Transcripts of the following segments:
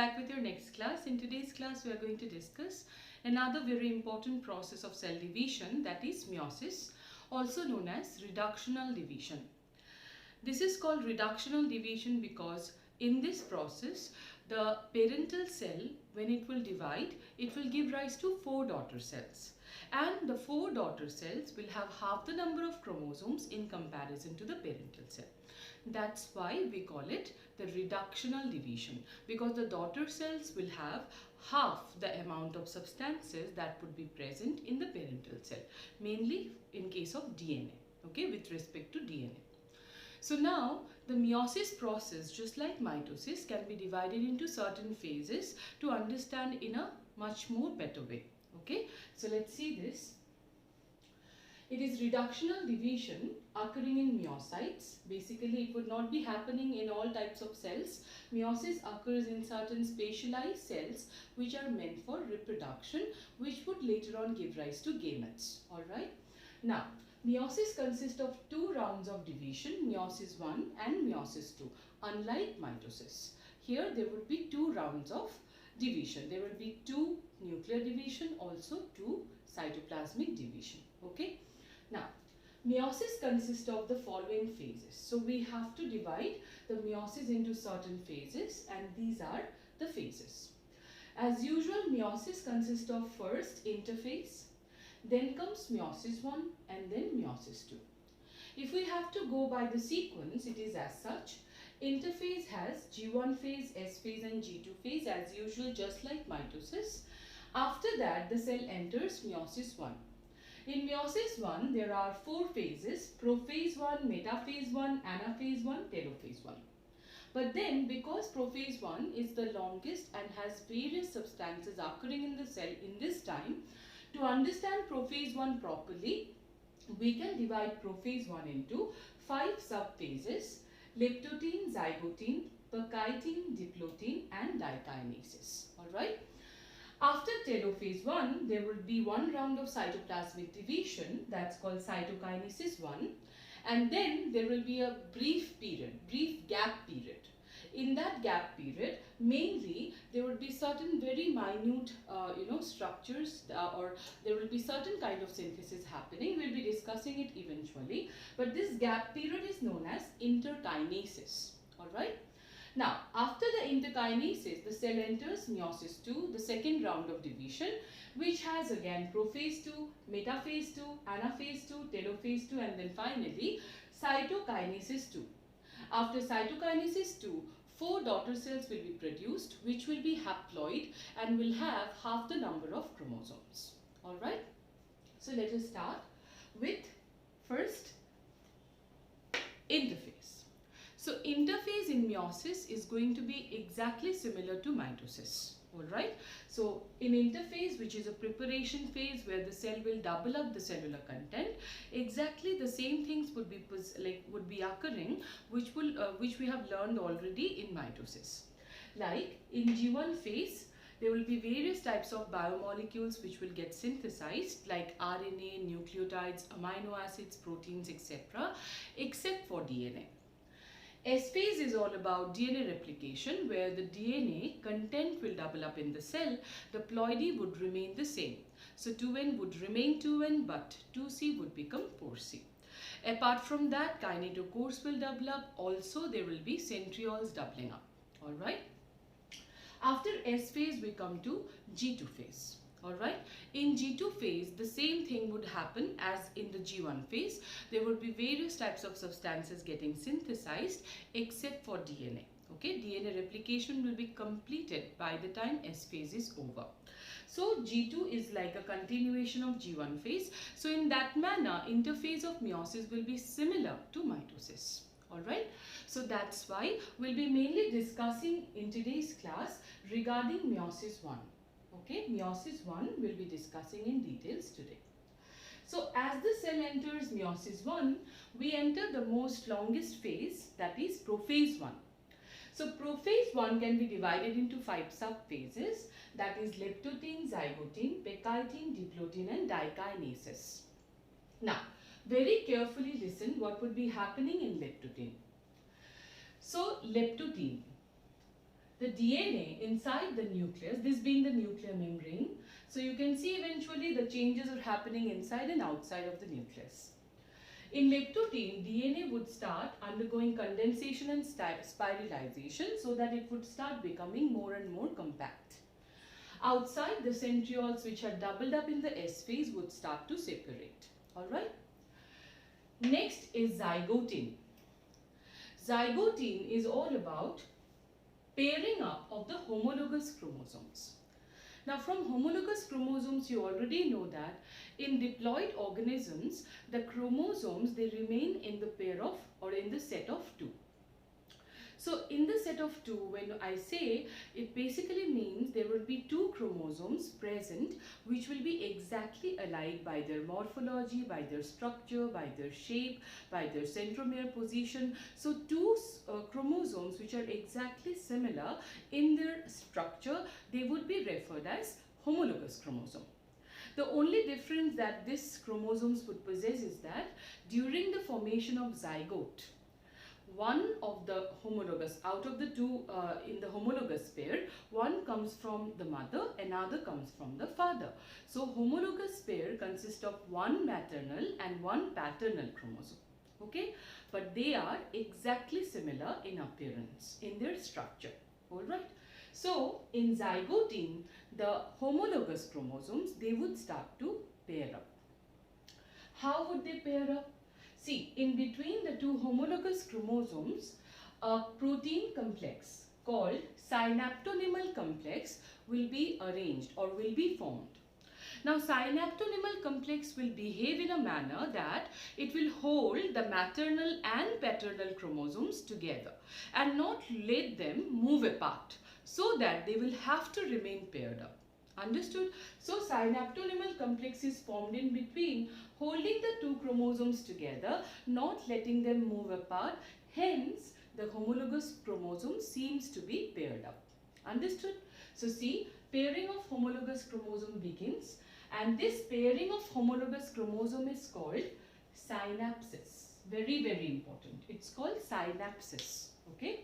back with your next class. In today's class, we are going to discuss another very important process of cell division, that is meiosis, also known as reductional division. This is called reductional division because in this process, the parental cell, when it will divide, it will give rise to 4 daughter cells. And the 4 daughter cells will have half the number of chromosomes in comparison to the parental cell. That's why we call it the reductional division, because the daughter cells will have half the amount of substances that would be present in the parental cell, mainly in case of DNA, okay, with respect to DNA. So now the meiosis process, just like mitosis, can be divided into certain phases to understand in a much more better way. Okay, so let's see this. It is reductional division occurring in myocytes. Basically, it would not be happening in all types of cells. Meiosis occurs in certain specialized cells which are meant for reproduction, which would later on give rise to gametes. Alright. Now, meiosis consists of 2 rounds of division, meiosis 1 and meiosis 2, unlike mitosis. Here, there would be 2 rounds of division. There will be 2 nuclear division, also 2 cytoplasmic division. Okay. Now, meiosis consists of the following phases. So, we have to divide the meiosis into certain phases, and these are the phases. As usual, meiosis consists of first interphase, then comes meiosis 1 and then meiosis 2. If we have to go by the sequence, it is as such. Interphase has G1 phase, S phase and G2 phase as usual, just like mitosis. After that, the cell enters meiosis 1. In meiosis 1, there are 4 phases: prophase 1, metaphase 1, anaphase 1, telophase 1. But then, because prophase 1 is the longest and has various substances occurring in the cell in this time, to understand prophase 1 properly, we can divide prophase 1 into 5 subphases: leptotene, zygotene, perchitine, diplotin and dikinases. Alright. After telophase 1, there will be 1 round of cytoplasmic division, that's called cytokinesis 1, and then there will be a brief gap period. In that gap period, mainly there would be certain very minute structures or there will be certain kind of synthesis happening. We'll be discussing it eventually, but this gap period is known as interkinesis. Alright. Now, after the interkinesis, the cell enters meiosis 2, the second round of division, which has again prophase 2, metaphase 2, anaphase 2, telophase 2 and then finally cytokinesis 2. After cytokinesis 2, 4 daughter cells will be produced, which will be haploid and will have half the number of chromosomes. Alright. So let us start with first interphase. So interphase in meiosis is going to be exactly similar to mitosis. Alright. So in interphase, which is a preparation phase where the cell will double up the cellular content, exactly the same things would be occurring, which we have learned already in mitosis. Like in G1 phase, there will be various types of biomolecules which will get synthesized, like RNA, nucleotides, amino acids, proteins, etc., except for DNA. S phase is all about DNA replication, where the DNA content will double up in the cell. The ploidy would remain the same. So 2N would remain 2N, but 2C would become 4C. Apart from that, kinetochores will double up. Also, there will be centrioles doubling up. Alright. After S phase, we come to G2 phase. Alright. In G2 phase, the same thing would happen as in the G1 phase. There would be various types of substances getting synthesized except for DNA. Okay, DNA replication will be completed by the time S phase is over. So G2 is like a continuation of G1 phase. So in that manner, interphase of meiosis will be similar to mitosis. Alright, so that's why we'll be mainly discussing in today's class regarding meiosis 1. Okay, meiosis 1 we'll be discussing in details today. So as the cell enters meiosis 1, we enter the most longest phase, that is prophase 1. So prophase 1 can be divided into 5 subphases, that is leptotene, zygotene, perchitine, diplotin and dikinases. Now, very carefully listen what would be happening in leptotene. So leptotene, the DNA inside the nucleus, this being the nuclear membrane. So you can see eventually the changes are happening inside and outside of the nucleus. In leptotene, DNA would start undergoing condensation and spiralization so that it would start becoming more and more compact. Outside, the centrioles which are doubled up in the S phase would start to separate. Alright. Next is zygotene. Zygotene is all about pairing up of the homologous chromosomes. Now from homologous chromosomes you already know that in diploid organisms the chromosomes, they remain in the pair of or in the set of 2. So in the set of 2, when I say, it basically means there will be 2 chromosomes present which will be exactly alike by their morphology, by their structure, by their shape, by their centromere position. So 2 chromosomes which are exactly similar in their structure, they would be referred as homologous chromosome. The only difference that these chromosomes would possess is that during the formation of zygote, one of the homologous, out of the 2 in the homologous pair, one comes from the mother, another comes from the father. So homologous pair consists of 1 maternal and 1 paternal chromosome. Okay, but they are exactly similar in appearance, in their structure. Alright. So in zygotene, the homologous chromosomes, they would start to pair up. How would they pair up? See, in between the 2 homologous chromosomes, a protein complex called synaptonymal complex will be arranged or will be formed. Now, synaptonymal complex will behave in a manner that it will hold the maternal and paternal chromosomes together and not let them move apart, so that they will have to remain paired up. Understood? So synaptonymal complex is formed in between, holding the 2 chromosomes together, not letting them move apart. Hence, the homologous chromosome seems to be paired up. Understood? So see, pairing of homologous chromosome begins, and this pairing of homologous chromosome is called synapsis. Very, very important. It's called synapsis. Okay?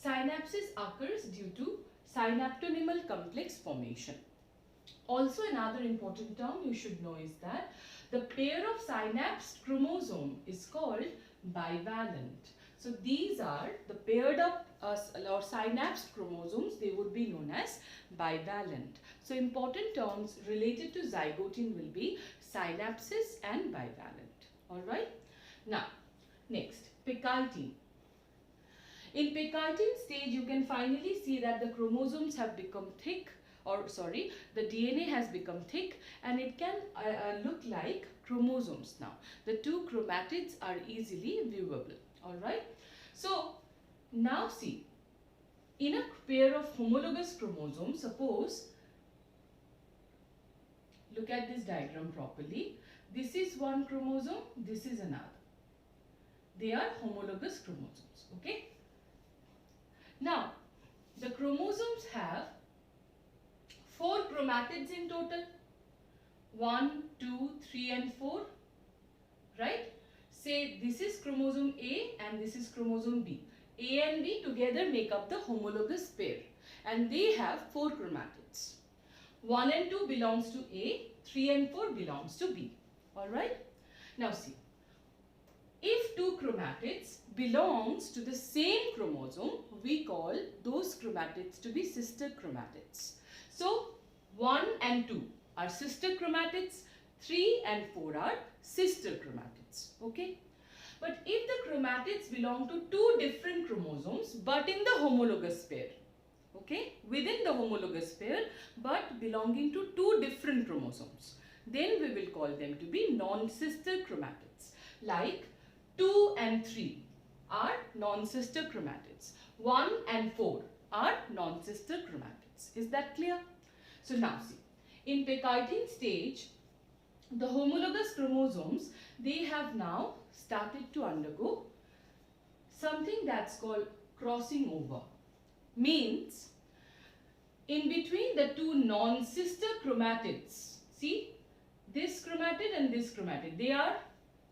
Synapsis occurs due to synaptonymal complex formation. Also, another important term you should know is that the pair of synapsed chromosome is called bivalent. So these are the paired up or synapsed chromosomes, they would be known as bivalent. So important terms related to zygotene will be synapsis and bivalent. Alright. Now, next, Picatinny. In Picatinny stage, you can finally see that the chromosomes have become thick, or sorry, the DNA has become thick, and it can look like chromosomes now. The 2 chromatids are easily viewable. Alright. So, now see, in a pair of homologous chromosomes, suppose, look at this diagram properly. This is one chromosome, this is another. They are homologous chromosomes. Okay. Now, the chromosomes have 4 chromatids in total. 1, 2, 3 and 4. Right? Say this is chromosome A and this is chromosome B. A and B together make up the homologous pair, and they have 4 chromatids. 1 and 2 belongs to A, 3 and 4 belongs to B. Alright? Now see, if 2 chromatids belongs to the same chromosome, we call those chromatids to be sister chromatids. So 1 and 2 are sister chromatids, 3 and 4 are sister chromatids. Okay? But if the chromatids belong to 2 different chromosomes but in the homologous pair, okay, within the homologous pair but belonging to 2 different chromosomes, then we will call them to be non-sister chromatids. Like 2 and 3 are non-sister chromatids. 1 and 4 are non-sister chromatids. Is that clear? So now see, in Picatinny stage, the homologous chromosomes, they have now started to undergo something that's called crossing over. Means, in between the 2 non-sister chromatids, see, this chromatid and this chromatid, they are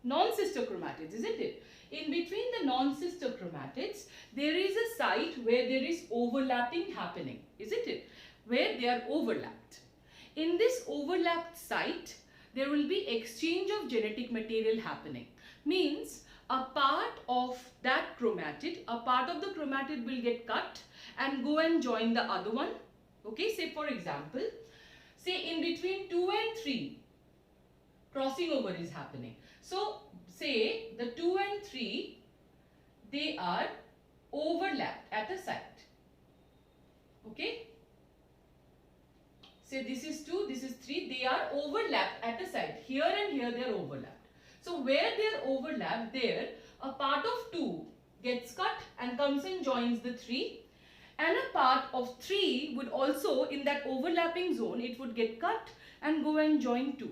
non-sister chromatids, isn't it? in between the non-sister chromatids, there is a site where there is overlapping happening, isn't it? Where they are overlapped. In this overlapped site, there will be exchange of genetic material happening. Means a part of that chromatid, a part of the chromatid will get cut and go and join the other one. Okay, say for example, say in between 2 and 3, crossing over is happening. So, say the 2 and 3, they are overlapped at a site. Okay. Say this is 2, this is 3, they are overlapped at a site. Here and here they are overlapped. So, where they are overlapped, there a part of 2 gets cut and comes and joins the 3. And a part of 3 would also, in that overlapping zone, it would get cut and go and join 2.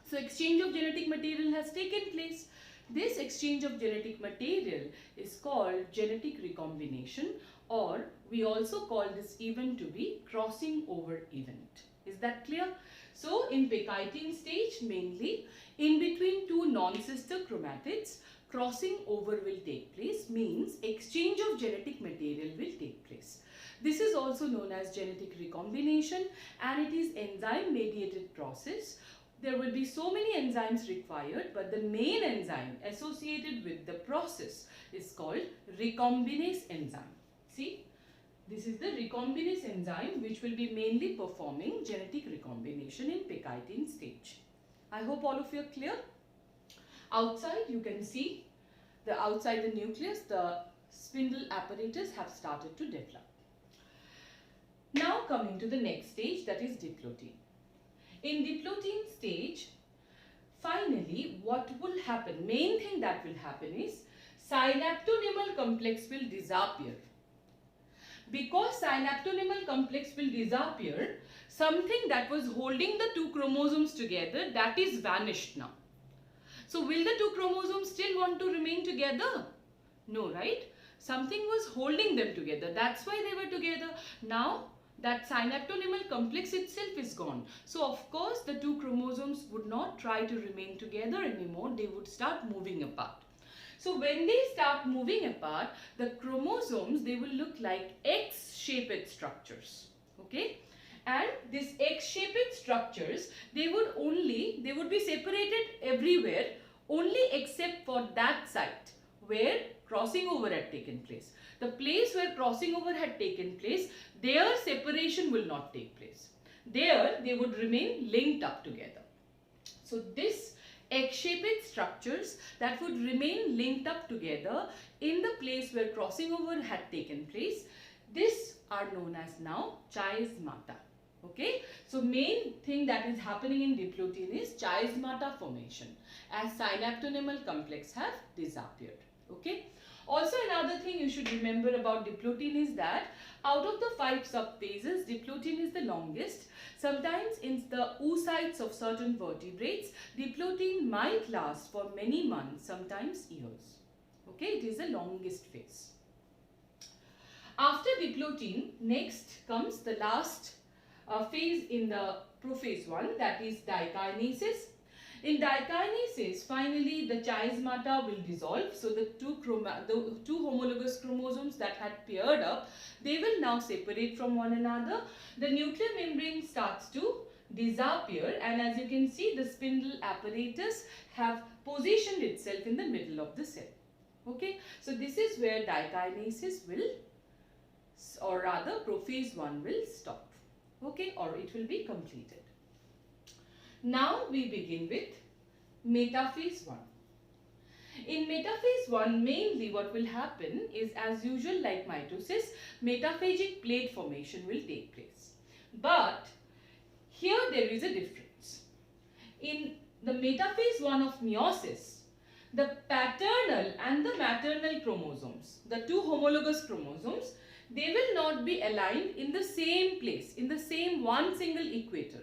So, exchange of genetic material has taken place. This exchange of genetic material is called genetic recombination, or we also call this event to be crossing over event. Is that clear? So, in Picatinny stage, mainly in between two non-sister chromatids, crossing over will take place, means exchange of genetic material will take place. This is also known as genetic recombination, and it is enzyme mediated process. There will be so many enzymes required, but the main enzyme associated with the process is called recombinase enzyme. See, this is the recombinase enzyme which will be mainly performing genetic recombination in Picatinny stage. I hope all of you are clear. Outside you can see outside the nucleus, the spindle apparatus have started to develop. Now coming to the next stage, that is diplotin. In diplotin stage, finally what will happen, main thing that will happen is synaptonymal complex will disappear. Because synaptonymal complex will disappear, something that was holding the two chromosomes together, that is vanished now. So will the two chromosomes still want to remain together? No, right? Something was holding them together. That's why they were together. Now that synaptonymal complex itself is gone. So of course the two chromosomes would not try to remain together anymore. They would start moving apart. So when they start moving apart, the chromosomes, they will look like X-shaped structures. Okay? And these X-shaped structures, they would be separated everywhere, only except for that site where crossing over had taken place. The place where crossing over had taken place, their separation will not take place. There, they would remain linked up together. So this X-shaped structures that would remain linked up together in the place where crossing over had taken place, this are known as now chiasmata. Okay, so main thing that is happening in diplotin is chiasmata formation as synaptonymal complex have disappeared. Okay, also another thing you should remember about diplotin is that out of the 5 subphases, diplotin is the longest. Sometimes in the oocytes of certain vertebrates, diplotin might last for many months, sometimes years. Okay, it is the longest phase. After diplotin, next comes the last phase in the prophase 1, that is dikinases. In dikinases, finally the chiasmata will dissolve. So the two homologous chromosomes that had paired up, they will now separate from one another. The nuclear membrane starts to disappear, and as you can see, the spindle apparatus have positioned itself in the middle of the cell. Okay, so this is where dikinases will, or rather prophase 1 will stop. Okay, or it will be completed. Now we begin with metaphase 1. In metaphase 1, mainly what will happen is, as usual like mitosis, metaphagic plate formation will take place. But here there is a difference. In the metaphase 1 of meiosis, the paternal and the maternal chromosomes, the two homologous chromosomes, they will not be aligned in the same place, in the same one single equator.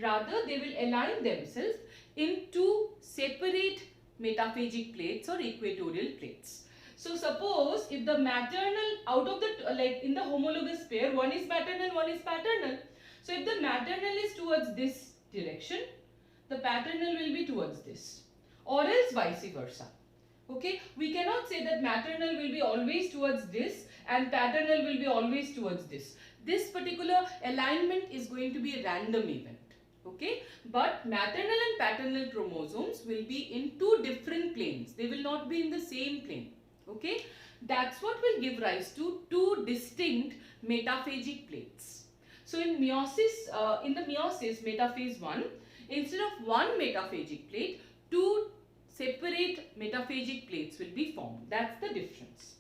Rather, they will align themselves in two separate metaphagic plates or equatorial plates. So, suppose if the maternal, out of the, like in the homologous pair, one is maternal, one is paternal. So, if the maternal is towards this direction, the paternal will be towards this, or else vice versa. Okay, we cannot say that maternal will be always towards this and paternal will be always towards this. This particular alignment is going to be a random event. Okay, but maternal and paternal chromosomes will be in two different planes. They will not be in the same plane. Okay, that's what will give rise to two distinct metaphagic plates. So in meiosis, in the meiosis metaphase 1, instead of one metaphagic plate, two separate metaphagic plates will be formed. That's the difference.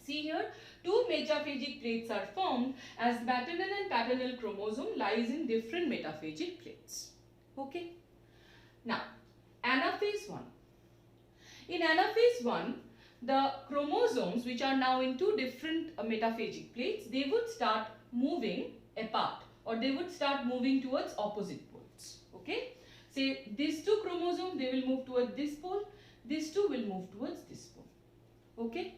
See here, two metaphagic plates are formed as maternal and paternal chromosome lies in different metaphagic plates. Okay. Now, anaphase 1. In anaphase 1, the chromosomes which are now in two different metaphagic plates, they would start moving apart, or they would start moving towards opposite poles. Okay. Say these two chromosomes, they will move towards this pole, these two will move towards this pole. Okay.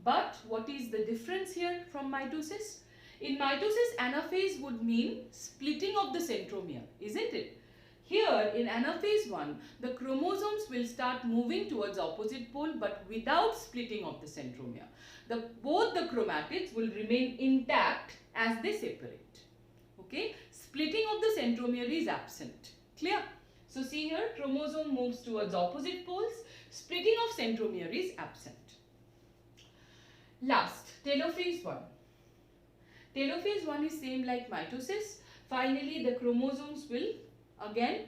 But what is the difference here from mitosis? In mitosis, anaphase would mean splitting of the centromere, isn't it? Here in anaphase 1, the chromosomes will start moving towards opposite pole but without splitting of the centromere. Both the chromatids will remain intact as they separate. Okay, splitting of the centromere is absent. Clear? So see here, chromosome moves towards opposite poles, splitting of centromere is absent. Last, telophase 1. Telophase 1 is same like mitosis. Finally, the chromosomes will again,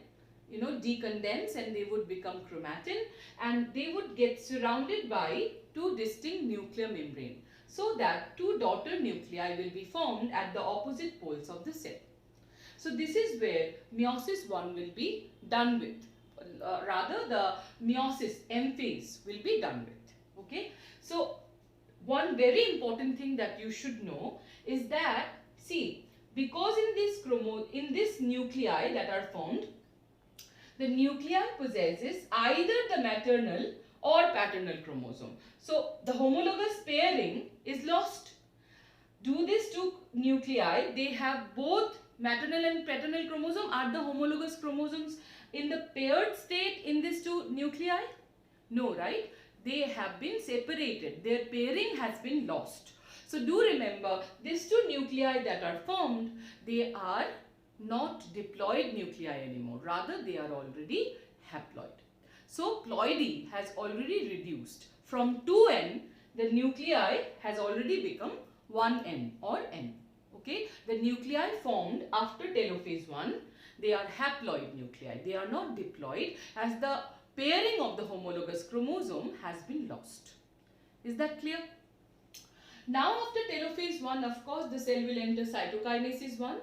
decondense and they would become chromatin, and they would get surrounded by two distinct nuclear membrane, so that two daughter nuclei will be formed at the opposite poles of the cell. So this is where meiosis 1 will be done with. Rather, the meiosis M phase will be done with. Okay. So one very important thing that you should know is that, see, because in this nuclei that are formed, the nuclei possesses either the maternal or paternal chromosome. So the homologous pairing is lost. Do these two nuclei, they have both maternal and paternal chromosome? Are the homologous chromosomes in the paired state in these two nuclei? No, right? They have been separated. Their pairing has been lost. So do remember, these two nuclei that are formed, they are not diploid nuclei anymore. Rather, they are already haploid. So ploidy has already reduced. From 2n, the nuclei has already become 1n or n. Okay, the nuclei formed after telophase 1, they are haploid nuclei. They are not diploid, as the pairing of the homologous chromosome has been lost. Is that clear? Now after telophase 1, of course, the cell will enter cytokinesis 1.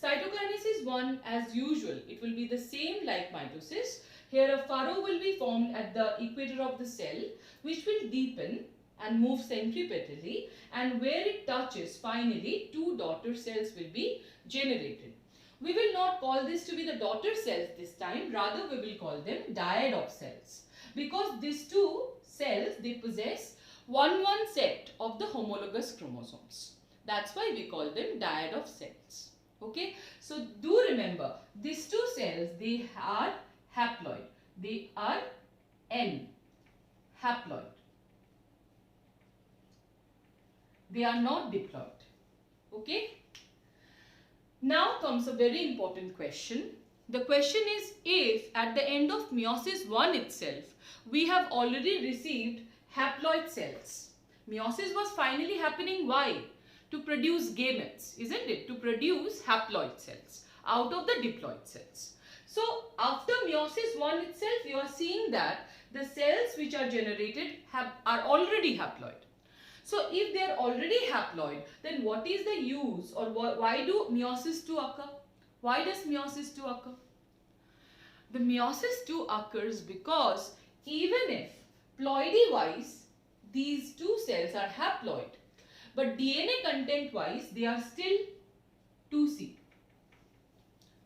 Cytokinesis 1, as usual, it will be the same like mitosis. Here a furrow will be formed at the equator of the cell, which will deepen and move centripetally, and where it touches, finally, two daughter cells will be generated. We will not call this to be the daughter cells this time, rather we will call them dyad of cells, because these two cells, they possess one set of the homologous chromosomes. That's why we call them dyad of cells. Okay, so do remember, these two cells, they are haploid. They are N, haploid. They are not diploid. Okay. Now comes a very important question. The question is, if at the end of meiosis 1 itself, we have already received haploid cells. Meiosis was finally happening. Why? To produce gametes, isn't it? To produce haploid cells out of the diploid cells. So after meiosis 1 itself, you are seeing that the cells which are generated are already haploid. So if they are already haploid, then what is the use, or why do meiosis 2 occur? Why does meiosis 2 occur? The meiosis 2 occurs because even if ploidy wise these two cells are haploid, but DNA content wise they are still 2C.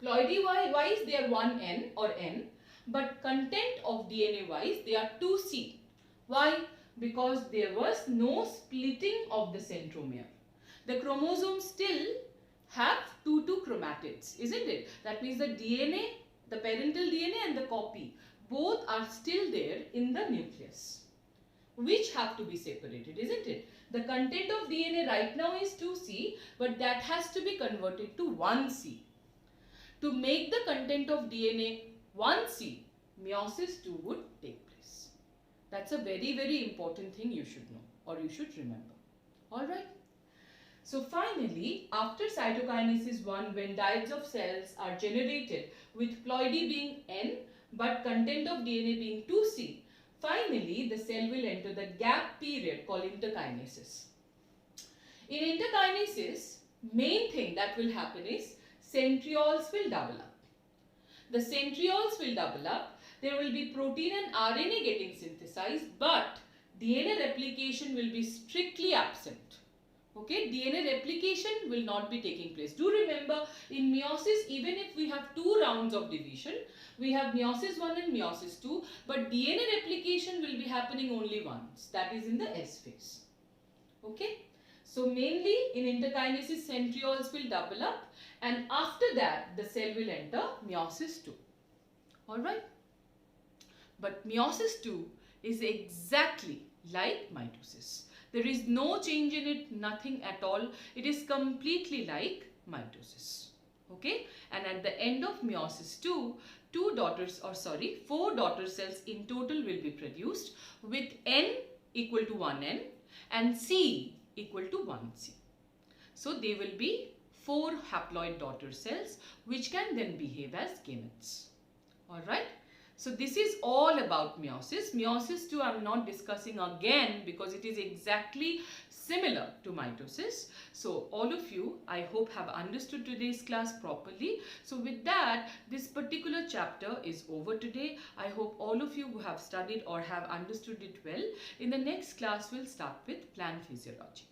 Ploidy wise they are 1N or N, but content of DNA wise they are 2C. Why? Because there was no splitting of the centromere. The chromosomes still have two chromatids, isn't it? That means the DNA, the parental DNA and the copy, both are still there in the nucleus. which have to be separated, isn't it? The content of DNA right now is 2C, but that has to be converted to 1C. To make the content of DNA 1C, meiosis 2 would take place. That's a very, very important thing you should know or you should remember. Alright. So finally, after cytokinesis 1, when diodes of cells are generated with ploidy being N but content of DNA being 2C, finally the cell will enter the gap period called interkinesis. In interkinesis, main thing that will happen is centrioles will double up. The centrioles will double up. There will be protein and RNA getting synthesized, but DNA replication will be strictly absent. Okay, DNA replication will not be taking place. Do remember, in meiosis, even if we have 2 rounds of division, we have meiosis 1 and meiosis 2, but DNA replication will be happening only once, that is in the S phase. Okay, so mainly in interkinesis, centrioles will double up, and after that the cell will enter meiosis 2. Alright, but meiosis 2 is exactly like mitosis. There is no change in it, nothing at all. It is completely like mitosis. Okay, and at the end of meiosis 2, 4 daughter cells in total will be produced with N equal to 1N and C equal to 1C. So they will be 4 haploid daughter cells which can then behave as gametes. Alright. So this is all about meiosis. Meiosis 2 I am not discussing again because it is exactly similar to mitosis. So all of you, I hope, have understood today's class properly. So with that, this particular chapter is over today. I hope all of you have studied or have understood it well. In the next class, we'll start with plant physiology.